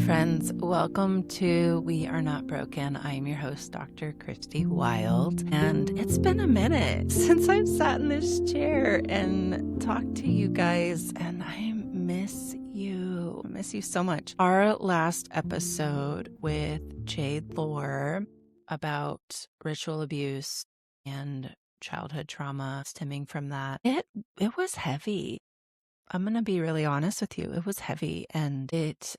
friends. Welcome to We Are Not Broken. I am your host, Dr. Christie Wylde, and it's been a minute since I've sat in this chair and talked to you guys, and I miss you. I miss you so much. Our last episode with Jade Lore about ritual abuse and childhood trauma stemming from that, it was heavy. I'm going to be really honest with you. It was heavy, and it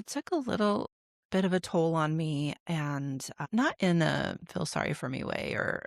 took a little bit of a toll on me, and not in a feel sorry for me way or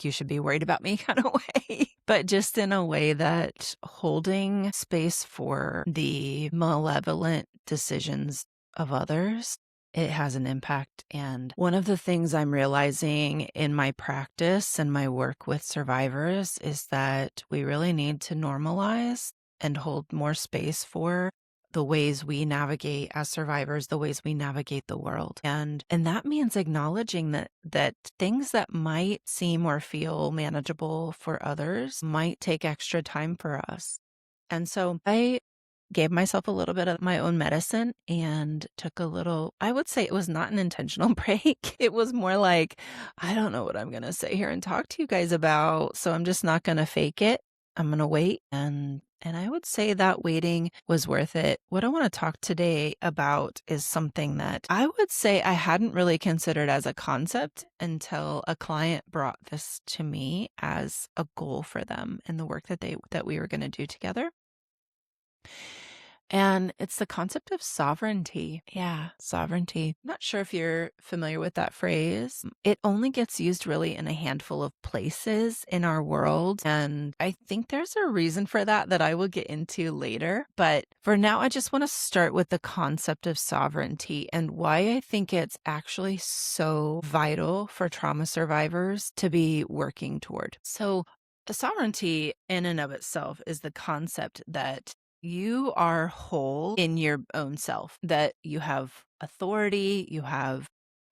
you should be worried about me kind of way, but just in a way that holding space for the malevolent decisions of others, it has an impact. And one of the things I'm realizing in my practice and my work with survivors is that we really need to normalize and hold more space for the ways we navigate as survivors, the ways we navigate the world. And that means acknowledging that things that might seem or feel manageable for others might take extra time for us. And so I gave myself a little bit of my own medicine and took a little, I would say it was not an intentional break. It was more like, I don't know what I'm going to sit here and talk to you guys about, so I'm just not going to fake it. I'm going to wait. And I would say that waiting was worth it. What I want to talk today about is something that I would say I hadn't really considered as a concept until a client brought this to me as a goal for them in the work that we were going to do together. And it's the concept of sovereignty. Yeah, sovereignty. I'm not sure if you're familiar with that phrase. It only gets used really in a handful of places in our world. And I think there's a reason for that I will get into later. But for now, I just want to start with the concept of sovereignty and why I think it's actually so vital for trauma survivors to be working toward. So sovereignty in and of itself is the concept that you are whole in your own self, that you have authority, you have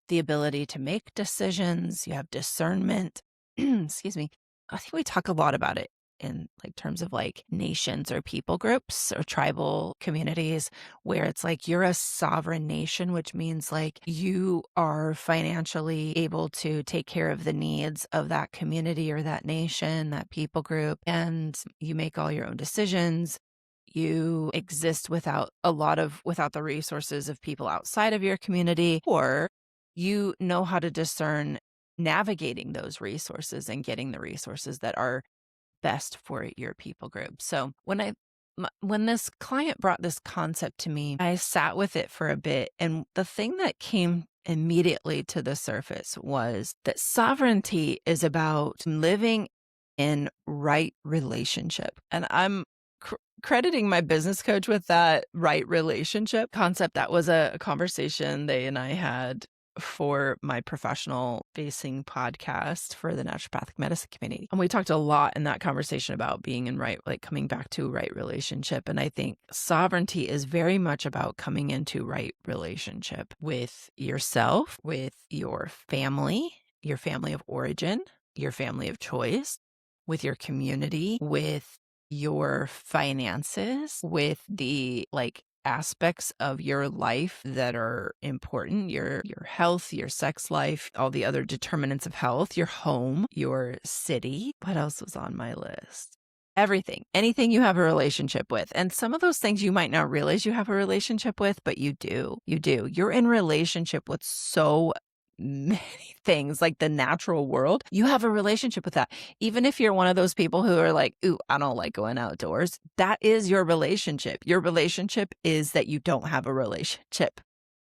the ability to make decisions, you have discernment. Excuse me. I think we talk a lot about it in terms of nations or people groups or tribal communities, where it's you're a sovereign nation, which means you are financially able to take care of the needs of that community or that nation, that people group, and you make all your own decisions. You exist without the resources of people outside of your community, or you know how to discern navigating those resources and getting the resources that are best for your people group. So when this client brought this concept to me, I sat with it for a bit, and the thing that came immediately to the surface was that sovereignty is about living in right relationship. And I'm crediting my business coach with that right relationship concept. That was a conversation they and I had for my professional facing podcast for the naturopathic medicine community. And we talked a lot in that conversation about being in coming back to right relationship. And I think sovereignty is very much about coming into right relationship with yourself, with your family of origin, your family of choice, with your community, with your finances, with the aspects of your life that are important, your health, your sex life, all the other determinants of health, your home, your city. What else was on my list? Everything, anything you have a relationship with. And some of those things you might not realize you have a relationship with, but you do. You're in relationship with so many things, the natural world. You have a relationship with that. Even if you're one of those people who are ooh, I don't like going outdoors, that is your relationship. Your relationship is that you don't have a relationship.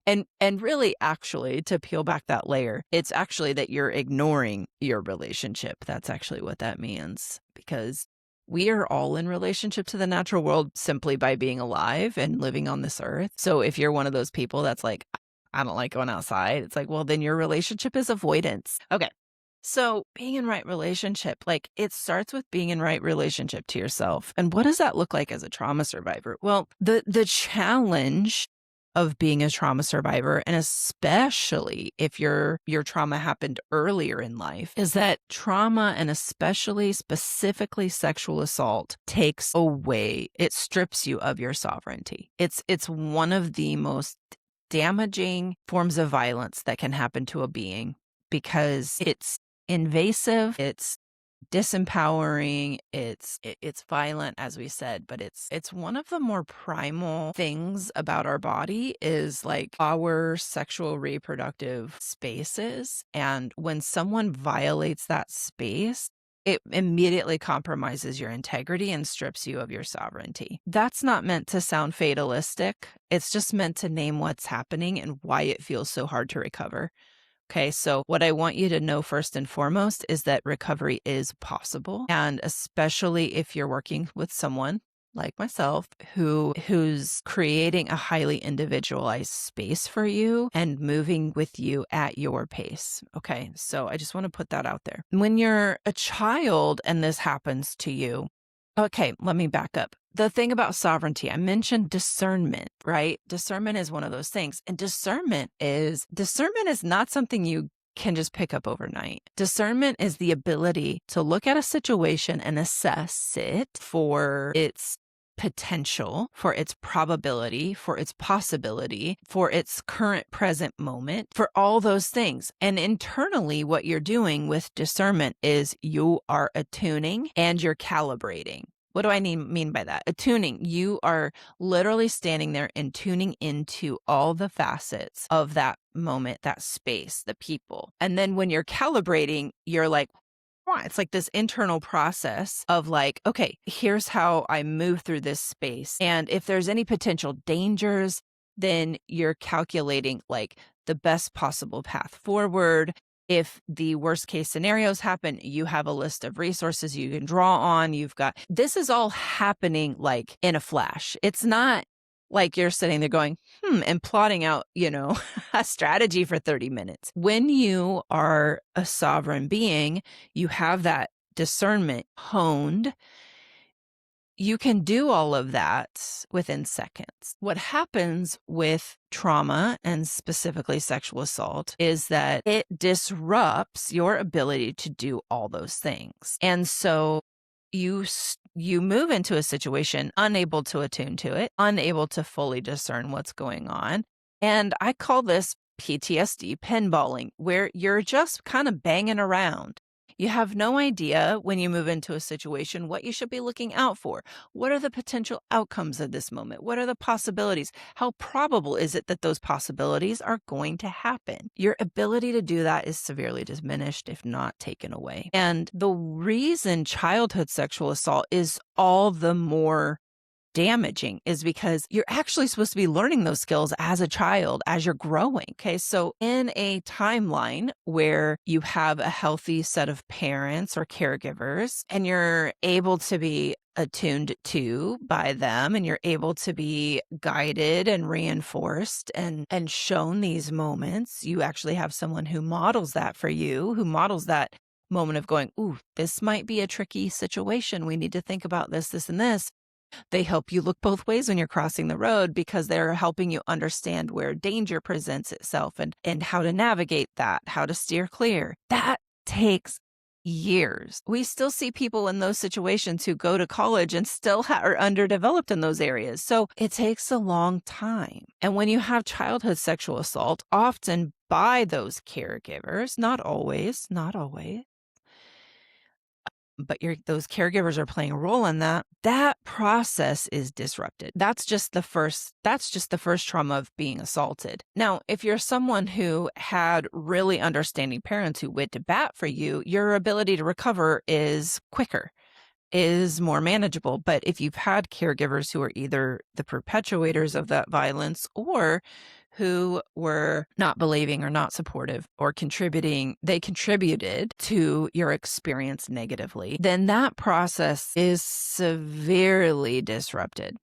And really, actually, to peel back that layer, it's actually that you're ignoring your relationship. That's actually what that means, because we are all in relationship to the natural world simply by being alive and living on this earth. So if you're one of those people that's I don't like going outside, it's well, then your relationship is avoidance. Okay. So being in right relationship, it starts with being in right relationship to yourself. And what does that look like as a trauma survivor? Well, the challenge of being a trauma survivor, and especially if your trauma happened earlier in life, is that trauma, and especially specifically sexual assault, takes away, it strips you of your sovereignty. It's one of the most damaging forms of violence that can happen to a being because it's invasive, it's disempowering, it's violent, as we said, but it's one of the more primal things about our body is like our sexual reproductive spaces. And when someone violates that space, it immediately compromises your integrity and strips you of your sovereignty. That's not meant to sound fatalistic. It's just meant to name what's happening and why it feels so hard to recover. Okay, so what I want you to know first and foremost is that recovery is possible. And especially if you're working with someone like myself who's creating a highly individualized space for you and moving with you at your pace. Okay, so I just want to put that out there. When you're a child and this happens to you, okay, let me back up. The thing about sovereignty, I mentioned discernment, right? Discernment is one of those things. And discernment is not something you can just pick up overnight. Discernment is the ability to look at a situation and assess it for its potential, for its probability, for its possibility, for its current present moment, for all those things. And internally, what you're doing with discernment is you are attuning and you're calibrating. What do I mean by that? Attuning, you are literally standing there and tuning into all the facets of that moment, that space, the people. And then when you're calibrating, you're like, it's like this internal process of like, okay, here's how I move through this space. And if there's any potential dangers, then you're calculating like the best possible path forward. If the worst case scenarios happen, you have a list of resources you can draw on. This is all happening like in a flash. It's not like you're sitting there going, and plotting out, a strategy for 30 minutes. When you are a sovereign being, you have that discernment honed. You can do all of that within seconds. What happens with trauma and specifically sexual assault is that it disrupts your ability to do all those things. And so you move into a situation unable to attune to it, unable to fully discern what's going on. And I call this PTSD pinballing, where you're just kind of banging around. You have no idea when you move into a situation what you should be looking out for. What are the potential outcomes of this moment? What are the possibilities? How probable is it that those possibilities are going to happen? Your ability to do that is severely diminished, if not taken away. And the reason childhood sexual assault is all the more damaging is because you're actually supposed to be learning those skills as a child, as you're growing. Okay. So in a timeline where you have a healthy set of parents or caregivers and you're able to be attuned to by them and you're able to be guided and reinforced and shown these moments, you actually have someone who models that for you, who models that moment of going, ooh, this might be a tricky situation. We need to think about this, this, and this. They help you look both ways when you're crossing the road because they're helping you understand where danger presents itself and how to navigate that, how to steer clear. That takes years. We still see people in those situations who go to college and still are underdeveloped in those areas. So it takes a long time. And when you have childhood sexual assault, often by those caregivers, not always, but those caregivers are playing a role in that process is disrupted. That's just the first trauma of being assaulted. Now, if you're someone who had really understanding parents who went to bat for you, your ability to recover is quicker, is more manageable. But if you've had caregivers who are either the perpetuators of that violence or who were not believing or not supportive or they contributed to your experience negatively, then that process is severely disrupted.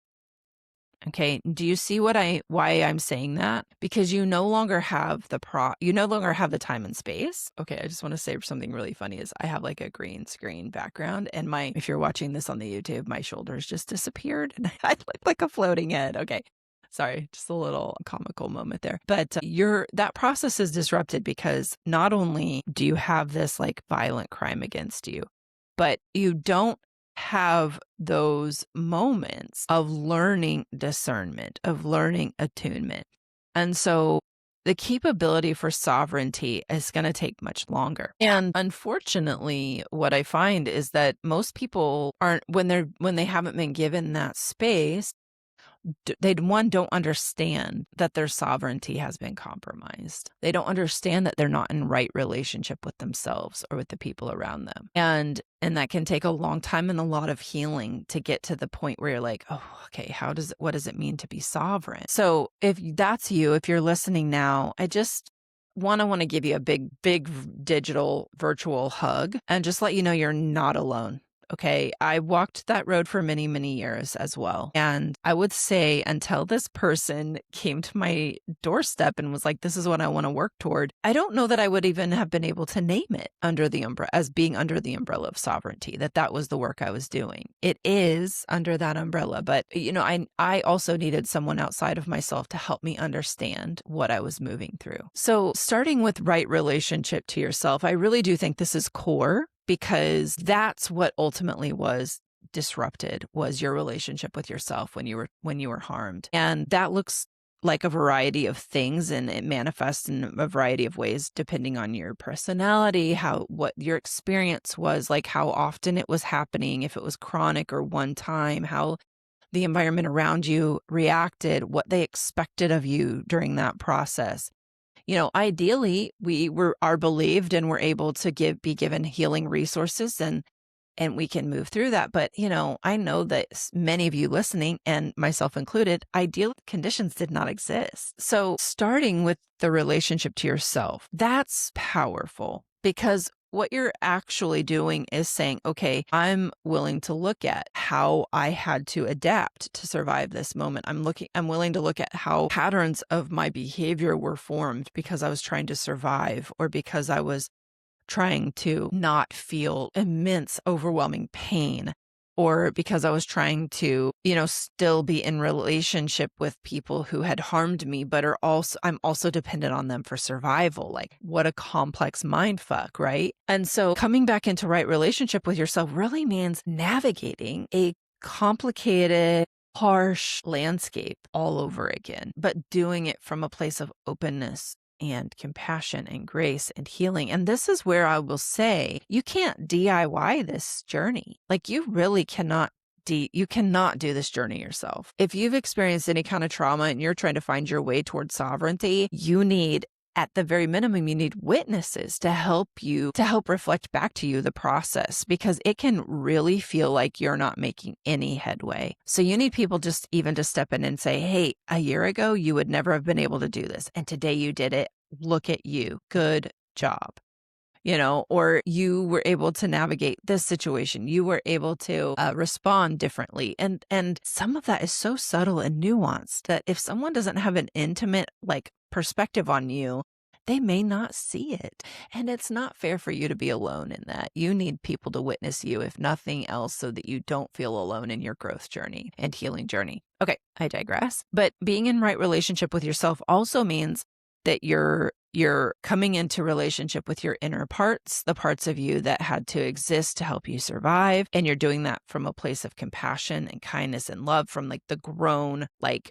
Okay. Do you see why I'm saying that? Because you no longer have the time and space. Okay. I just want to say something really funny is I have like a green screen background and if you're watching this on the YouTube, my shoulders just disappeared and I look like a floating head. Okay. Sorry, just a little comical moment there. But that process is disrupted because not only do you have this like violent crime against you, but you don't have those moments of learning discernment, of learning attunement. And so the capability for sovereignty is going to take much longer. And unfortunately, what I find is that most people aren't, when they haven't been given that space, they don't understand that their sovereignty has been compromised. They don't understand that they're not in right relationship with themselves or with the people around them. And that can take a long time and a lot of healing to get to the point where you're like, oh, okay, what does it mean to be sovereign? So if that's you, if you're listening now, I want to give you a big digital virtual hug and just let you know you're not alone. Okay, I walked that road for many, many years as well. And I would say until this person came to my doorstep and was like, this is what I want to work toward, I don't know that I would even have been able to name it under the umbrella as being under the umbrella of sovereignty, that was the work I was doing. It is under that umbrella, but I also needed someone outside of myself to help me understand what I was moving through. So starting with right relationship to yourself, I really do think this is core, because that's what ultimately was disrupted, was your relationship with yourself when you were harmed. And that looks like a variety of things, and it manifests in a variety of ways depending on your personality, what your experience was, like how often it was happening, if it was chronic or one time, how the environment around you reacted, what they expected of you during that process. Ideally, we are believed and we're able to be given healing resources and we can move through that. But, I know that many of you listening, and myself included, ideal conditions did not exist. So starting with the relationship to yourself, that's powerful, because what you're actually doing is saying, okay, I'm willing to look at how I had to adapt to survive this moment. I'm willing to look at how patterns of my behavior were formed because I was trying to survive, or because I was trying to not feel immense, overwhelming pain, or because I was trying to, still be in relationship with people who had harmed me, but I'm also dependent on them for survival. Like, what a complex mind fuck, right? And so coming back into right relationship with yourself really means navigating a complicated, harsh landscape all over again, but doing it from a place of openness and compassion and grace and healing. And this is where I will say, you can't DIY this journey. Like, you really cannot you cannot do this journey yourself. If you've experienced any kind of trauma and you're trying to find your way towards sovereignty, at the very minimum, you need witnesses to help reflect back to you the process, because it can really feel like you're not making any headway. So you need people just even to step in and say, hey, a year ago, you would never have been able to do this. And today you did it. Look at you. Good job. Or you were able to navigate this situation. You were able to respond differently. And some of that is so subtle and nuanced that if someone doesn't have an intimate, perspective on you, they may not see it. And it's not fair for you to be alone in that. You need people to witness you, if nothing else, so that you don't feel alone in your growth journey and healing journey. Okay, I digress. But being in right relationship with yourself also means that you're coming into relationship with your inner parts, the parts of you that had to exist to help you survive. And you're doing that from a place of compassion and kindness and love, from the grown,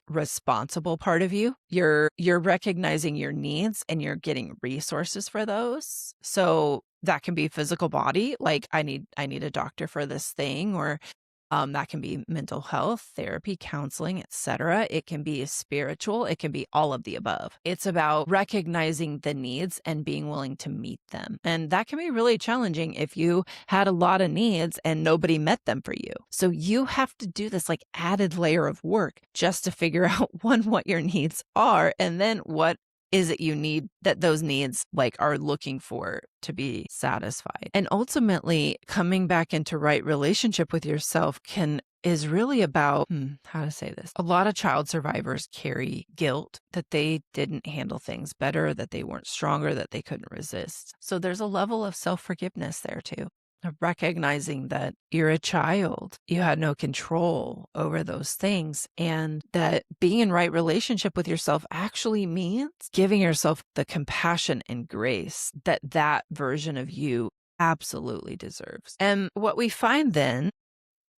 responsible part of you. You're recognizing your needs and you're getting resources for those. So that can be physical body, like I need a doctor for this thing, or that can be mental health, therapy, counseling, etc. It can be spiritual. It can be all of the above. It's about recognizing the needs and being willing to meet them. And that can be really challenging if you had a lot of needs and nobody met them for you. So you have to do this added layer of work just to figure out, one, what your needs are, and then what is it you need, that those needs are looking for to be satisfied. And ultimately, coming back into right relationship with yourself is really about, how to say this? A lot of child survivors carry guilt that they didn't handle things better, that they weren't stronger, that they couldn't resist. So there's a level of self-forgiveness there too, of recognizing that you're a child, you had no control over those things, and that being in right relationship with yourself actually means giving yourself the compassion and grace that version of you absolutely deserves. And what we find then,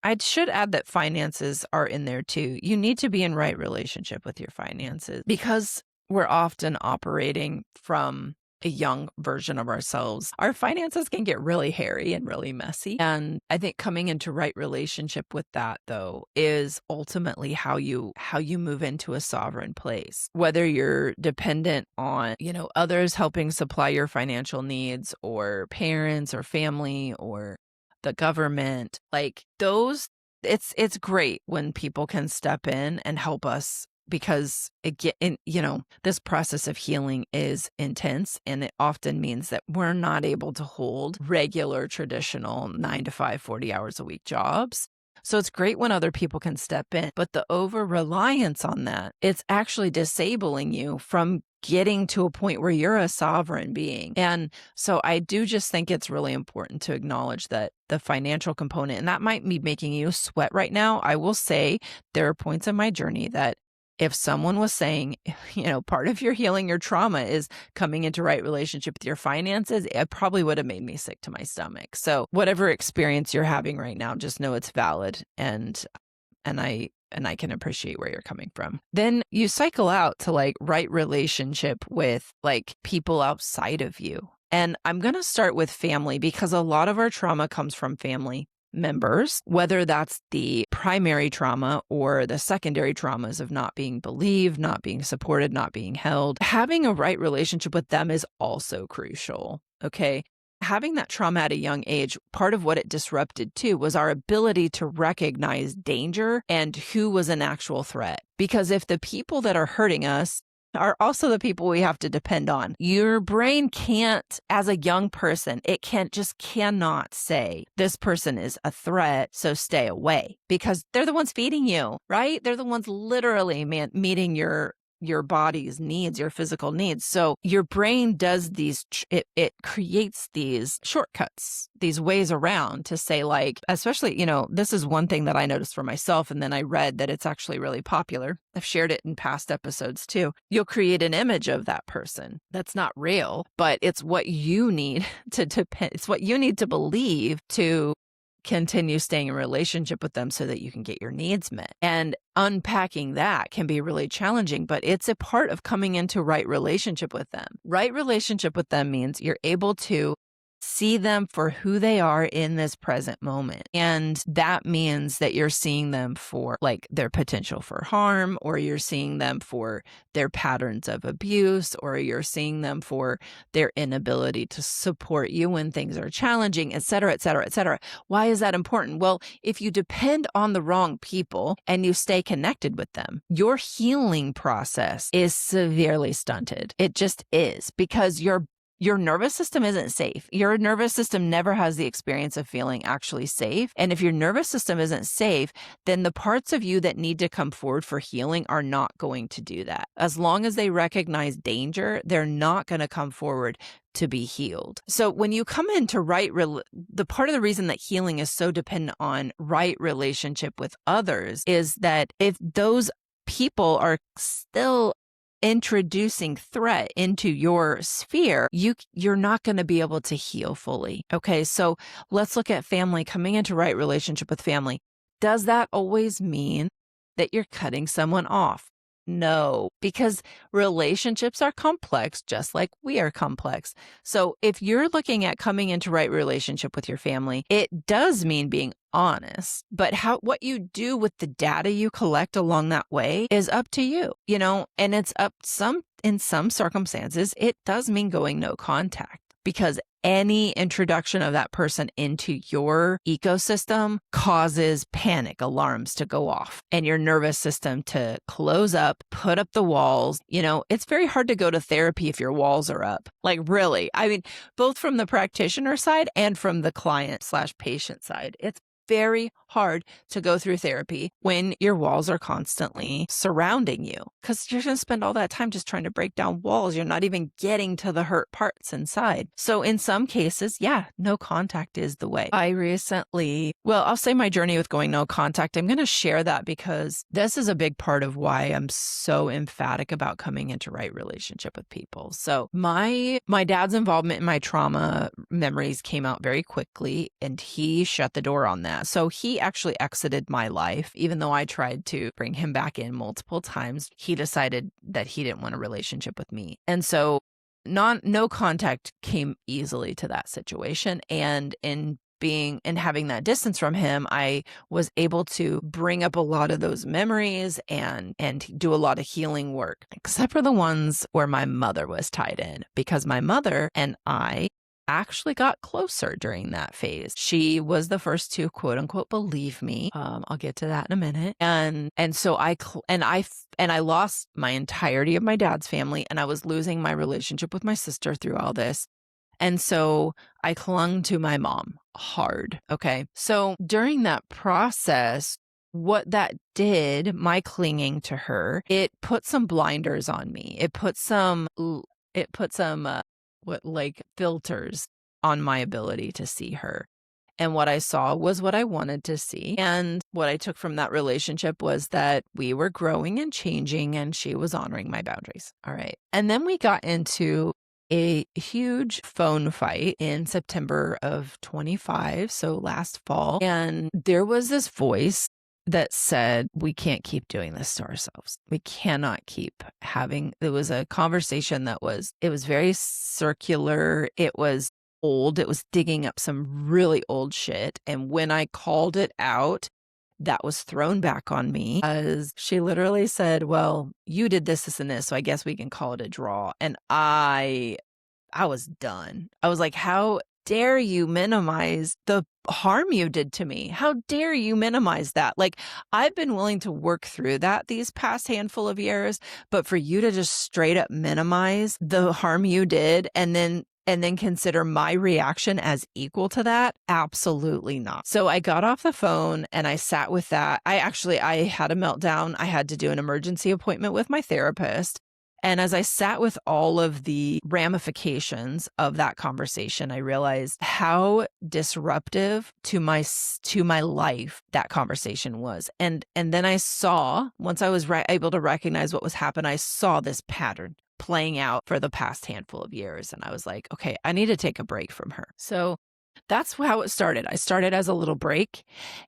I should add that finances are in there too. You need to be in right relationship with your finances, because we're often operating from a young version of ourselves. Our finances can get really hairy and really messy. And I think coming into right relationship with that, though, is ultimately how you move into a sovereign place. Whether you're dependent on, others helping supply your financial needs, or parents or family or the government, like those, it's great when people can step in and help us, because this process of healing is intense, and it often means that we're not able to hold regular traditional 9 to 5, 40 hours a week jobs. So it's great when other people can step in, but the over reliance on that, it's actually disabling you from getting to a point where you're a sovereign being. And so I do just think it's really important to acknowledge that the financial component, and that might be making you sweat right now. I will say there are points in my journey that if someone was saying, part of your healing, your trauma is coming into right relationship with your finances, it probably would have made me sick to my stomach. So whatever experience you're having right now, just know it's valid. And I can appreciate where you're coming from. Then you cycle out to like right relationship with like people outside of you. And I'm going to start with family, because a lot of our trauma comes from family members, whether that's the primary trauma or the secondary traumas of not being believed, not being supported, not being held. Having a right relationship with them is also crucial. Okay. Having that trauma at a young age, part of what it disrupted too was our ability to recognize danger and who was an actual threat. Because if the people that are hurting us are also the people we have to depend on, your brain can't, as a young person, it cannot say this person is a threat, so stay away, because they're the ones feeding you, right? They're the ones literally meeting your body's needs, your physical needs. So your brain does these, it creates these shortcuts, these ways around to say, like, especially, this is one thing that I noticed for myself. And then I read that it's actually really popular. I've shared it in past episodes too. You'll create an image of that person that's not real, but it's what you need to depend. It's what you need to believe to continue staying in relationship with them so that you can get your needs met. And unpacking that can be really challenging, but it's a part of coming into right relationship with them. Right relationship with them means you're able to see them for who they are in this present moment. And that means that you're seeing them for like their potential for harm, or you're seeing them for their patterns of abuse, or you're seeing them for their inability to support you when things are challenging, et cetera, et cetera, et cetera. Why is that important? Well, if you depend on the wrong people and you stay connected with them, your healing process is severely stunted. It just is, because your nervous system isn't safe. Your nervous system never has the experience of feeling actually safe. And if your nervous system isn't safe, then the parts of you that need to come forward for healing are not going to do that. As long as they recognize danger, they're not going to come forward to be healed. So when you come into the part of the reason that healing is so dependent on right relationship with others is that if those people are still introducing threat into your sphere, you're not going to be able to heal fully. Okay, so let's look at family, coming into right relationship with family. Does that always mean that you're cutting someone off? No, because relationships are complex, just like we are complex. So if you're looking at coming into right relationship with your family, it does mean being honest, but what you do with the data you collect along that way is up to you, and it's in some circumstances, it does mean going no contact, because any introduction of that person into your ecosystem causes panic alarms to go off and your nervous system to close up, put up the walls. It's very hard to go to therapy if your walls are up. Like, really, I mean, both from the practitioner side and from the client/patient side, it's very hard to go through therapy when your walls are constantly surrounding you, because you're going to spend all that time just trying to break down walls. You're not even getting to the hurt parts inside. So in some cases, no contact is the way. I'll say my journey with going no contact, I'm going to share that because this is a big part of why I'm so emphatic about coming into right relationship with people. So my dad's involvement in my trauma memories came out very quickly, and he shut the door on them. that. So he actually exited my life. Even though I tried to bring him back in multiple times, he decided that he didn't want a relationship with me. And so no contact came easily to that situation. And in being and having that distance from him, I was able to bring up a lot of those memories and do a lot of healing work, except for the ones where my mother was tied in, because my mother and I actually got closer during that phase. She was the first to quote unquote believe me. I'll get to that in a minute. And so I lost my entirety of my dad's family, and I was losing my relationship with my sister through all this. And so I clung to my mom hard. Okay. So during that process, what that did, my clinging to her, it put some blinders on me. It put some filters on my ability to see her. And what I saw was what I wanted to see. And what I took from that relationship was that we were growing and changing, and she was honoring my boundaries. All right. And then we got into a huge phone fight in September of 25, so last fall. And there was this voice that said, we can't keep doing this to ourselves. We cannot keep having, it was a conversation it was very circular. It was old. It was digging up some really old shit. And when I called it out, that was thrown back on me, as she literally said, well, you did this, this, and this, so I guess we can call it a draw. And I was done. I was like, how dare you minimize the harm you did to me? How dare you minimize that? Like, I've been willing to work through that these past handful of years, but for you to just straight up minimize the harm you did and then consider my reaction as equal to that? Absolutely not. So I got off the phone and I sat with that. I had a meltdown. I had to do an emergency appointment with my therapist. And as I sat with all of the ramifications of that conversation, I realized how disruptive to my life that conversation was. And then I saw, once I was able to recognize what was happening, I saw this pattern playing out for the past handful of years. And I was like, okay, I need to take a break from her. So that's how it started. I started as a little break,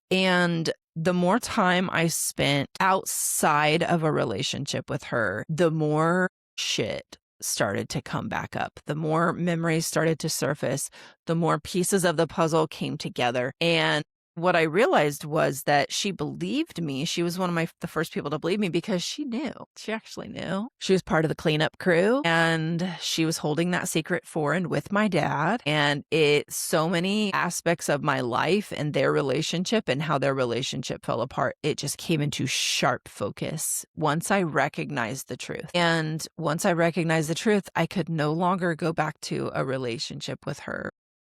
and the more time I spent outside of a relationship with her, the more shit started to come back up. The more memories started to surface, the more pieces of the puzzle came together. And what I realized was that she believed me. She was one of the first people to believe me, because she knew. She actually knew. She was part of the cleanup crew, and she was holding that secret for and with my dad. And so many aspects of my life and their relationship and how their relationship fell apart, it just came into sharp focus once I recognized the truth. And once I recognized the truth, I could no longer go back to a relationship with her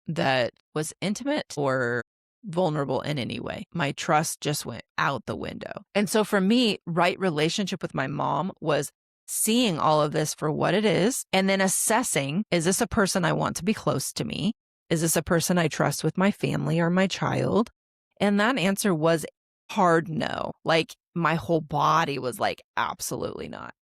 that was intimate or vulnerable in any way. My trust just went out the window. And so for me, right relationship with my mom was seeing all of this for what it is, and then assessing, is this a person I want to be close to me? Is this a person I trust with my family or my child? And that answer was hard no. Like, my whole body was like, absolutely not.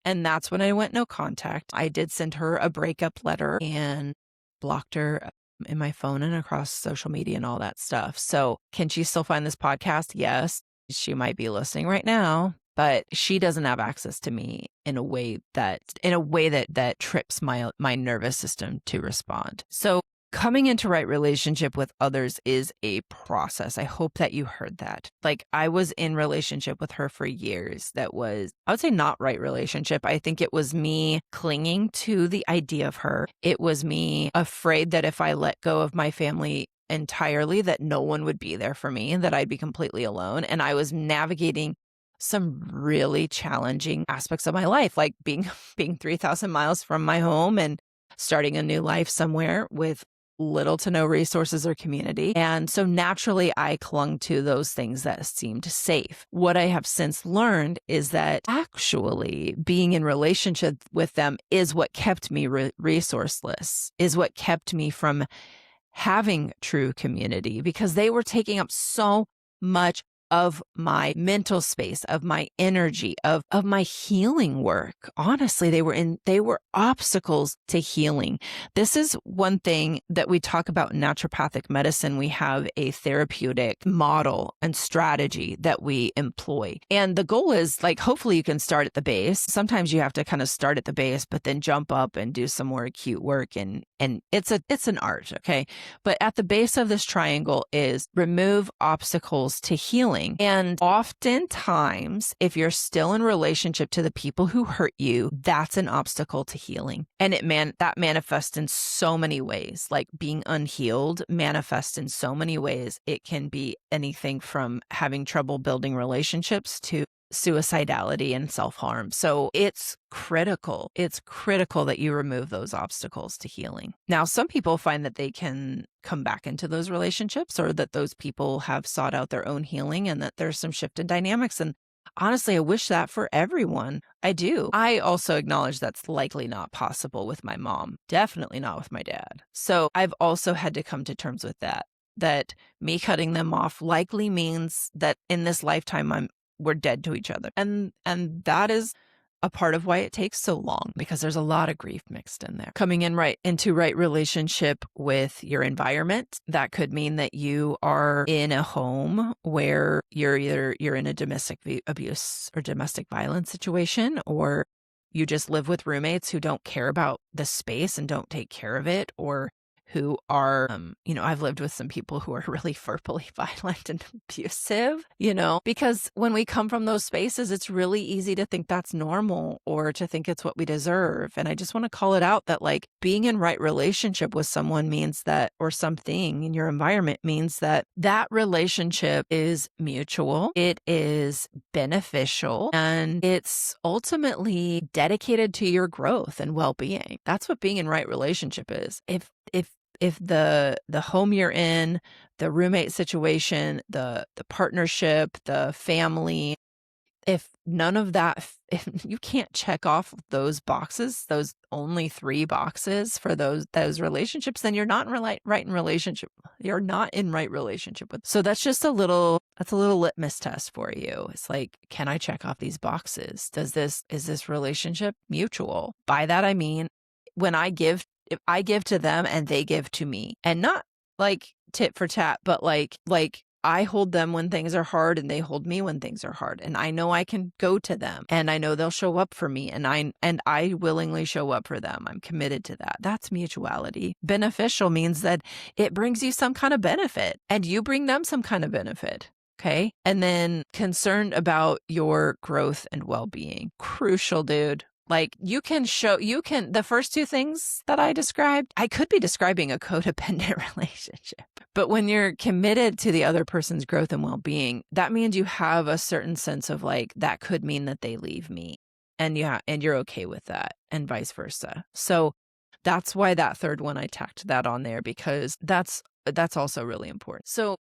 And that's when I went no contact. I did send her a breakup letter and blocked her in my phone and across social media and all that stuff. So can she still find this podcast? Yes. She might be listening right now, but she doesn't have access to me in a way that trips my nervous system to respond. So coming into right relationship with others is a process. I hope that you heard that. Like, I was in relationship with her for years. That was, I would say, not right relationship. I think it was me clinging to the idea of her. It was me afraid that if I let go of my family entirely, that no one would be there for me, that I'd be completely alone. And I was navigating some really challenging aspects of my life, like being 3,000 miles from my home and starting a new life somewhere with little to no resources or community. And so naturally, I clung to those things that seemed safe. What I have since learned is that actually being in relationship with them is what kept me resourceless, is what kept me from having true community, because they were taking up so much of my mental space, of my energy, of my healing work. Honestly, they were obstacles to healing. This is one thing that we talk about in naturopathic medicine. We have a therapeutic model and strategy that we employ. And the goal is like, hopefully you can start at the base. Sometimes you have to kind of start at the base, but then jump up and do some more acute work. And it's an art. Okay. But at the base of this triangle is remove obstacles to healing. And oftentimes, if you're still in relationship to the people who hurt you, that's an obstacle to healing. And that manifests in so many ways. Like being unhealed manifests in so many ways. It can be anything from having trouble building relationships to suicidality and self-harm. So it's critical. It's critical that you remove those obstacles to healing. Now, some people find that they can come back into those relationships, or that those people have sought out their own healing, and that there's some shift in dynamics. And honestly, I wish that for everyone. I do. I also acknowledge that's likely not possible with my mom. Definitely not with my dad. So I've also had to come to terms with that me cutting them off likely means that in this lifetime, we're dead to each other. And that is a part of why it takes so long, because there's a lot of grief mixed in there. Coming in into right relationship with your environment, that could mean that you are in a home where you're in a domestic abuse or domestic violence situation, or you just live with roommates who don't care about the space and don't take care of it, or who are, I've lived with some people who are really verbally violent and abusive, because when we come from those spaces, it's really easy to think that's normal or to think it's what we deserve. And I just want to call it out that like being in right relationship with someone means that, or something in your environment means that relationship is mutual, it is beneficial, and it's ultimately dedicated to your growth and well-being. That's what being in right relationship is. If the home you're in, the roommate situation, the partnership, the family, if none of that, if you can't check off those boxes, those only 3 boxes for those relationships, then you're not in right relationship. You're not in right relationship with. So that's just a little litmus test for you. It's like, can I check off these boxes? Is this relationship mutual? By that, I mean, if I give to them and they give to me, and not like tit for tat, but like I hold them when things are hard and they hold me when things are hard. And I know I can go to them and I know they'll show up for me, and I willingly show up for them. I'm committed to that. That's mutuality. Beneficial means that it brings you some kind of benefit and you bring them some kind of benefit. Okay. And then concerned about your growth and well-being. Crucial, dude. Like the first 2 things that I described, I could be describing a codependent relationship. But when you're committed to the other person's growth and well-being, that means you have a certain sense of like, that could mean that they leave me. And you're okay with that, and vice versa. So that's why that third one, I tacked that on there, because that's also really important. So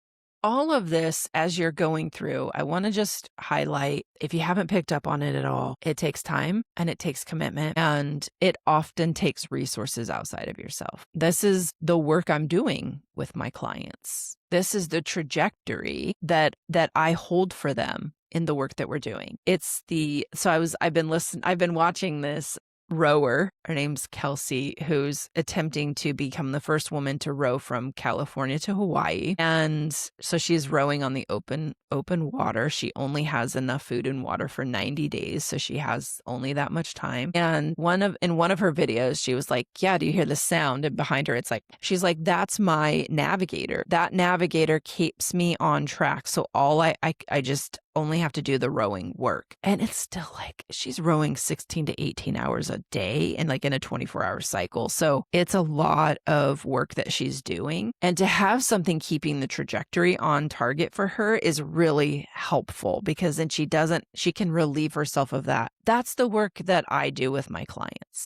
all of this, as you're going through, I want to just highlight, if you haven't picked up on it at all, it takes time and it takes commitment, and it often takes resources outside of yourself. This is the work I'm doing with my clients. This is the trajectory that I hold for them in the work that we're doing. I've been watching this rower. Her name's Kelsey, who's attempting to become the first woman to row from California to Hawaii. And so she's rowing on the open water. She only has enough food and water for 90 days. So she has only that much time. And in one of her videos, she was like, yeah, do you hear the sound? And behind her, she's like, that's my navigator. That navigator keeps me on track. So all I just only have to do the rowing work. And it's still like she's rowing 16 to 18 hours a day and like in a 24-hour cycle. So it's a lot of work that she's doing. And to have something keeping the trajectory on target for her is really helpful, because then she can relieve herself of that. That's the work that I do with my clients.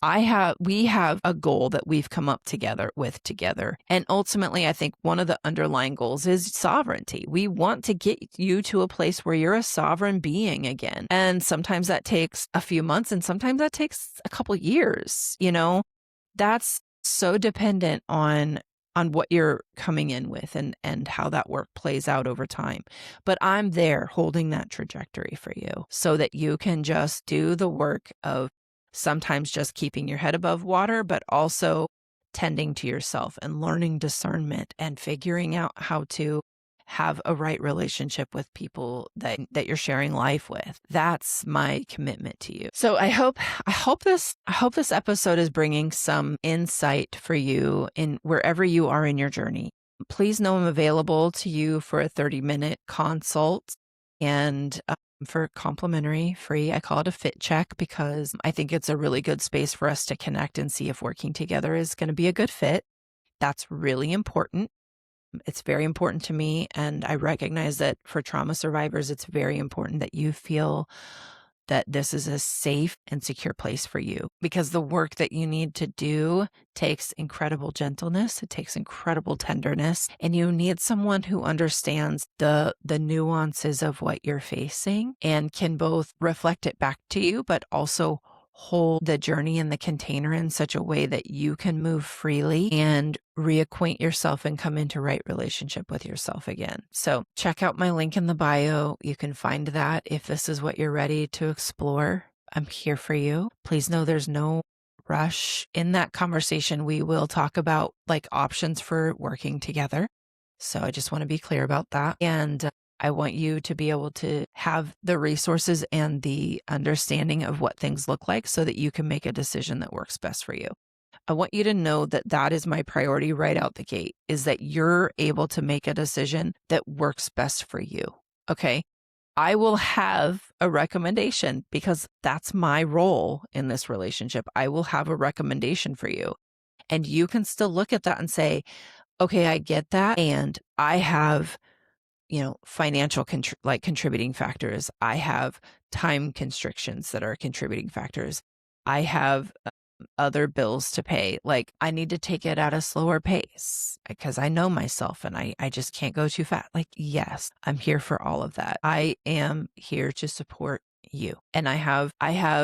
We have a goal that we've come up together. And ultimately, I think one of the underlying goals is sovereignty. We want to get you to a place where you're a sovereign being again. And sometimes that takes a few months, and sometimes that takes a couple years. That's so dependent on on what you're coming in with and how that work plays out over time. But I'm there holding that trajectory for you so that you can just do the work of sometimes just keeping your head above water, but also tending to yourself and learning discernment and figuring out how to have a right relationship with people that you're sharing life with. That's my commitment to you. So I hope this episode is bringing some insight for you in wherever you are in your journey. Please know I'm available to you for a 30-minute consult and for complimentary, free. I call it a fit check because I think it's a really good space for us to connect and see if working together is going to be a good fit. That's really important. It's very important to me. And I recognize that for trauma survivors, it's very important that you feel that this is a safe and secure place for you, because the work that you need to do takes incredible gentleness. It takes incredible tenderness, and you need someone who understands the nuances of what you're facing and can both reflect it back to you, but also hold the journey in the container in such a way that you can move freely and reacquaint yourself and come into right relationship with yourself again. So check out my link in the bio. You can find that if this is what you're ready to explore. I'm here for you. Please know there's no rush. In that conversation, we will talk about like options for working together. So I just want to be clear about that. And I want you to be able to have the resources and the understanding of what things look like so that you can make a decision that works best for you. I want you to know that that is my priority right out the gate, is that you're able to make a decision that works best for you. Okay. I will have a recommendation because that's my role in this relationship. I will have a recommendation for you. And you can still look at that and say, okay, I get that. And I have financial contributing factors. I have time constrictions that are contributing factors. I have other bills to pay. Like I need to take it at a slower pace because I know myself and I just can't go too fast. Like, yes, I'm here for all of that. I am here to support you. And I have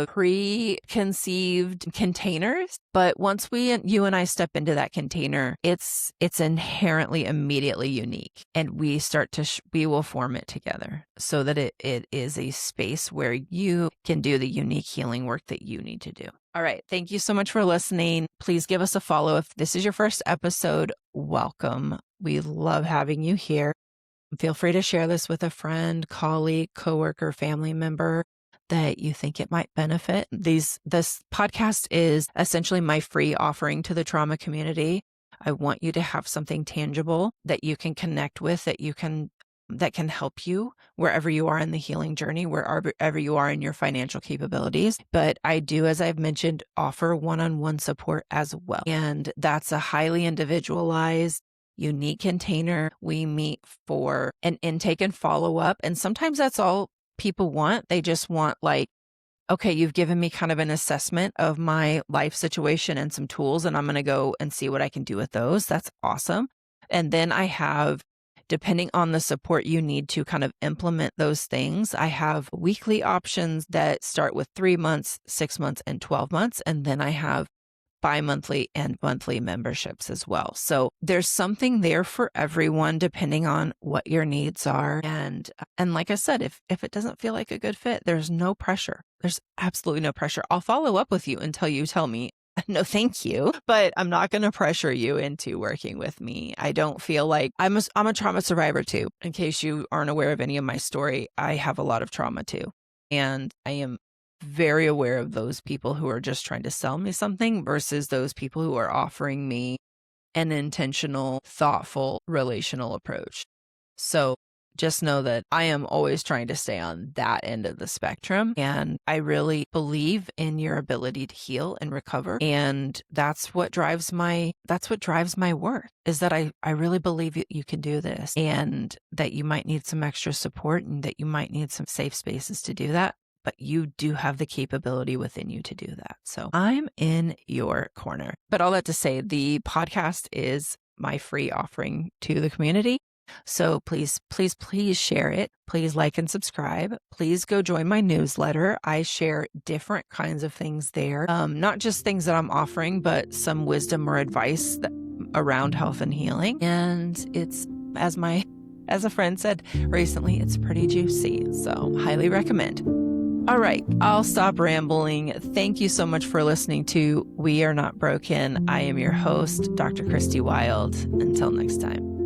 preconceived containers, but once you and I step into that container, it's inherently immediately unique, and we will form it together so that it is a space where you can do the unique healing work that you need to do. All right. Thank you so much for listening. Please give us a follow. If this is your first episode, welcome. We love having you here. Feel free to share this with a friend, colleague, coworker, family member that you think it might benefit. This podcast is essentially my free offering to the trauma community. I want you to have something tangible that you can connect with, that can help you wherever you are in the healing journey, wherever you are in your financial capabilities. But I do, as I've mentioned, offer one-on-one support as well. And that's a highly individualized, unique container. We meet for an intake and follow-up. And sometimes that's all people want. They just want okay, you've given me kind of an assessment of my life situation and some tools, and I'm going to go and see what I can do with those. That's awesome. And then I have, depending on the support you need to kind of implement those things, I have weekly options that start with 3 months, 6 months, and 12 months. And then I have bi-monthly and monthly memberships as well. So there's something there for everyone depending on what your needs are. And like I said, if it doesn't feel like a good fit, there's no pressure. There's absolutely no pressure. I'll follow up with you until you tell me, no, thank you. But I'm not going to pressure you into working with me. I don't feel like I'm a trauma survivor too. In case you aren't aware of any of my story, I have a lot of trauma too. And I am very aware of those people who are just trying to sell me something versus those people who are offering me an intentional, thoughtful, relational approach. So just know that I am always trying to stay on that end of the spectrum. And I really believe in your ability to heal and recover. And that's what drives my work, is that I really believe you can do this, and that you might need some extra support and that you might need some safe spaces to do that. But you do have the capability within you to do that. So I'm in your corner. But all that to say, the podcast is my free offering to the community. So please, please, please share it. Please like and subscribe. Please go join my newsletter. I share different kinds of things there. Not just things that I'm offering, but some wisdom or advice around health and healing. And it's, as a friend said recently, it's pretty juicy. So highly recommend. All right, I'll stop rambling. Thank you so much for listening to We Are Not Broken. I am your host, Dr. Christie Wylde. Until next time.